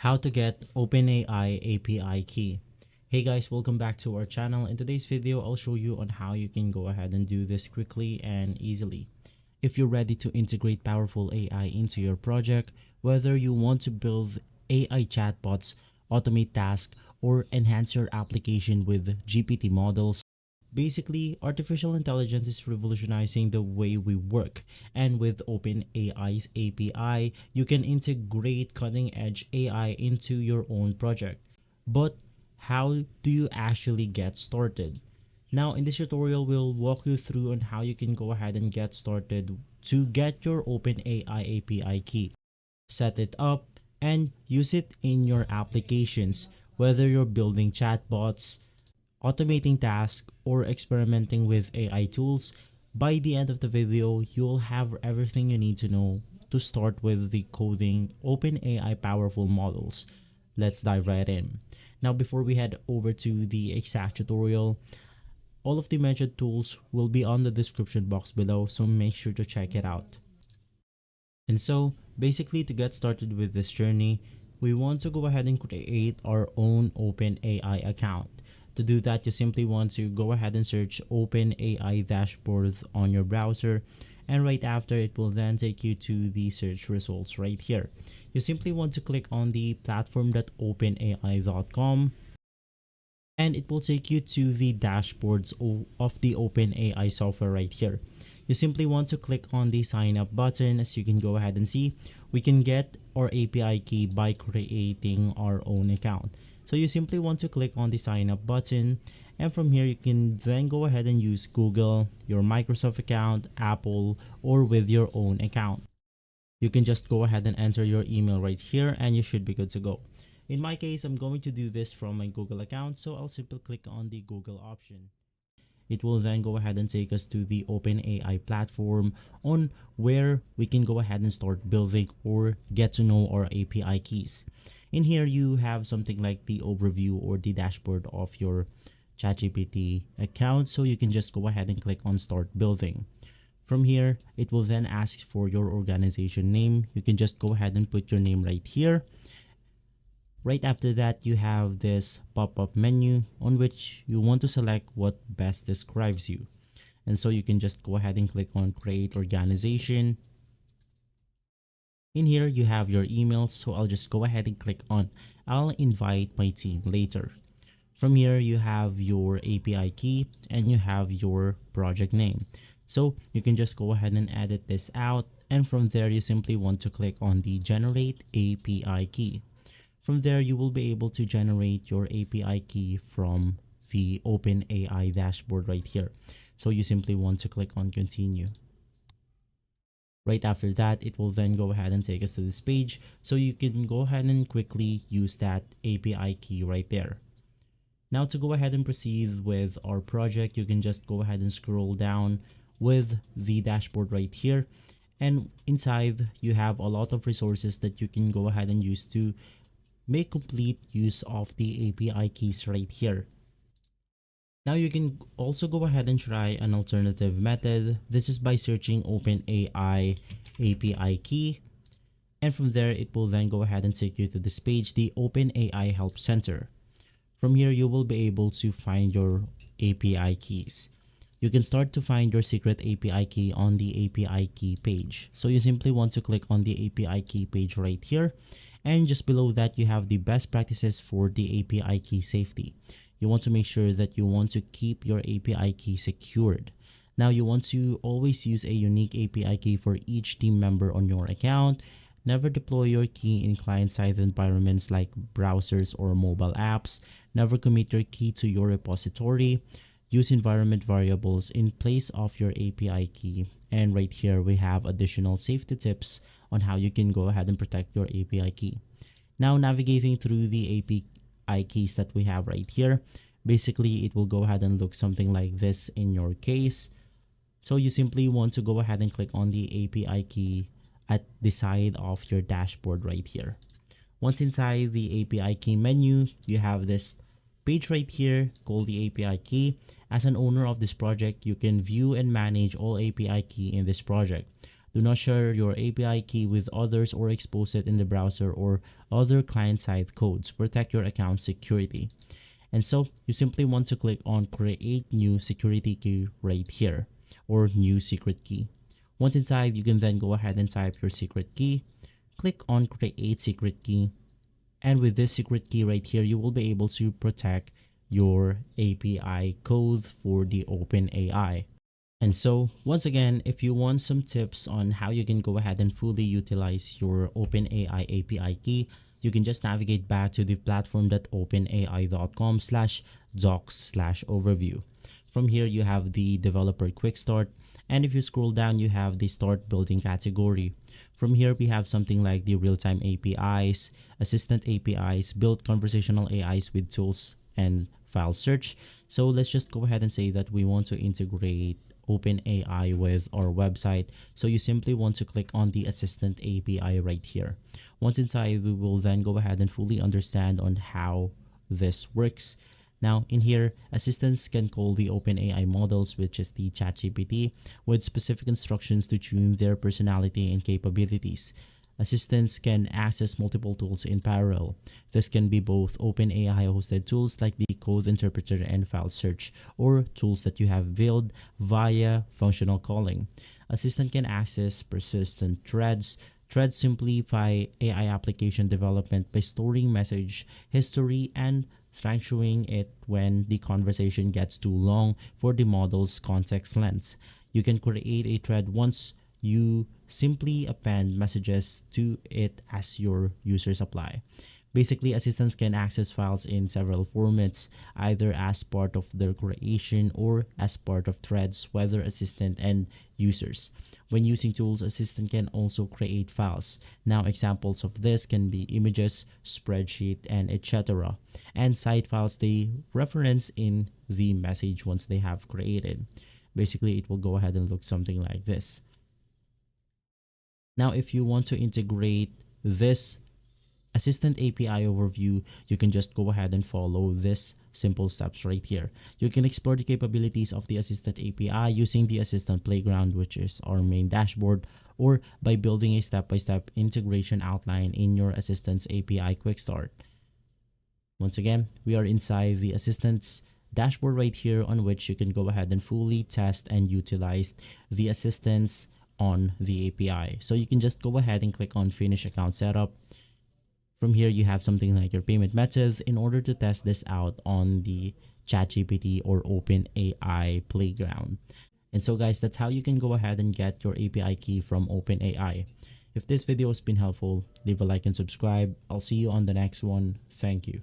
How to get OpenAI API key. Hey guys, welcome back to our channel. In today's video, I'll show you on how you can go ahead and do this quickly and easily. If you're ready to integrate powerful AI into your project, whether you want to build AI chatbots, automate tasks, or enhance your application with GPT models, basically, artificial intelligence is revolutionizing the way we work, and with OpenAI's API, you can integrate cutting-edge AI into your own project. But how do you actually get started? Now, in this tutorial, we'll walk you through on how you can go ahead and get started to get your OpenAI API key. Set it up and use it in your applications, whether you're building chatbots, automating tasks, or experimenting with AI tools. By the end of the video, you'll have everything you need to know to start with the coding OpenAI powerful models. Let's dive right in. Now, before we head over to the exact tutorial, all of the mentioned tools will be on the description box below, so make sure to check it out. And so, basically, to get started with this journey, we want to go ahead and create our own OpenAI account. To do that, you simply want to go ahead and search OpenAI dashboard on your browser, and right after, it will then take you to the search results right here. You simply want to click on the platform.openai.com, and it will take you to the dashboards of the OpenAI software right here. You simply want to click on the sign up button. As you can go ahead and see, we can get our API key by creating our own account. So you simply want to click on the sign up button, and from here you can then go ahead and use Google, your Microsoft account, Apple, or with your own account. You can just go ahead and enter your email right here and you should be good to go. In my case, I'm going to do this from my Google account, so I'll simply click on the Google option. It will then go ahead and take us to the OpenAI platform on where we can go ahead and start building or get to know our API keys. In here, you have something like the overview or the dashboard of your ChatGPT account, so you can just go ahead and click on start building. From here, it will then ask for your organization name. You can just go ahead and put your name right here. Right after that, you have this pop-up menu on which you want to select what best describes you. And so you can just go ahead and click on create organization. In here, you have your email, so I'll just go ahead and click on I'll invite my team later. From here, you have your API key and you have your project name. So you can just go ahead and edit this out, and from there, you simply want to click on the generate API key. From there, you will be able to generate your API key from the OpenAI dashboard right here. So you simply want to click on continue. Right after that, it will then go ahead and take us to this page, so you can go ahead and quickly use that API key right there. Now, to go ahead and proceed with our project, you can just go ahead and scroll down with the dashboard right here, and inside you have a lot of resources that you can go ahead and use to make complete use of the API keys right here. Now you can also go ahead and try an alternative method. This is by searching OpenAI API key, and from there it will then go ahead and take you to this page, the OpenAI Help Center. From here, you will be able to find your API keys. You can start to find your secret API key on the API key page. So you simply want to click on the API key page right here, and just below that you have the best practices for the API key safety. You want to make sure that you want to keep your API key secured. Now, you want to always use a unique API key for each team member on your account. Never deploy your key in client-side environments like browsers or mobile apps. Never commit your key to your repository. Use environment variables in place of your API key. And right here, we have additional safety tips on how you can go ahead and protect your API key. Now, navigating through the API keys that we have right here, basically it will go ahead and look something like this in your case. So you simply want to go ahead and click on the API key at the side of your dashboard right here. Once inside the API key menu, you have this page right here called the API key. As an owner of this project, you can view and manage all API key in this project. Do not share your API key with others or expose it in the browser or other client-side codes. Protect your account security. And so you simply want to click on create new security key right here, or new secret key. Once inside, you can then go ahead and type your secret key, click on create secret key, and with this secret key right here, you will be able to protect your API code for the OpenAI. And so once again, if you want some tips on how you can go ahead and fully utilize your OpenAI API key, you can just navigate back to the platform.openai.com/docs/overview. From here, you have the developer quick start. And if you scroll down, you have the start building category. From here, we have something like the real-time APIs, assistant APIs, build conversational AIs with tools and file search. So let's just go ahead and say that we want to integrate OpenAI with our website. So you simply want to click on the assistant API right here. Once inside, we will then go ahead and fully understand on how this works. Now in here, assistants can call the OpenAI models, which is the ChatGPT, with specific instructions to tune their personality and capabilities. Assistants can access multiple tools in parallel. This can be both OpenAI hosted tools like the code interpreter and file search, or tools that you have built via functional calling. Assistant can access persistent threads. Threads simplify AI application development by storing message history and structuring it when the conversation gets too long for the model's context length. You can create a thread once you simply append messages to it as your users apply. Basically, assistants can access files in several formats, either as part of their creation or as part of threads, whether assistant and users. When using tools, assistant can also create files. Now, examples of this can be images, spreadsheet, and etc. And side files they reference in the message once they have created. Basically, it will go ahead and look something like this. Now, if you want to integrate this assistant API overview, you can just go ahead and follow this simple steps right here. You can explore the capabilities of the assistant API using the assistant playground, which is our main dashboard, or by building a step-by-step integration outline in your assistant's API quick start. Once again, we are inside the assistant's dashboard right here, on which you can go ahead and fully test and utilize the assistants on the API. So you can just go ahead and click on finish account setup. From here, you have something like your payment methods in order to test this out on the ChatGPT or OpenAI playground. And so guys, that's how you can go ahead and get your API key from OpenAI. If this video has been helpful, leave a like and subscribe. I'll see you on the next one. Thank you.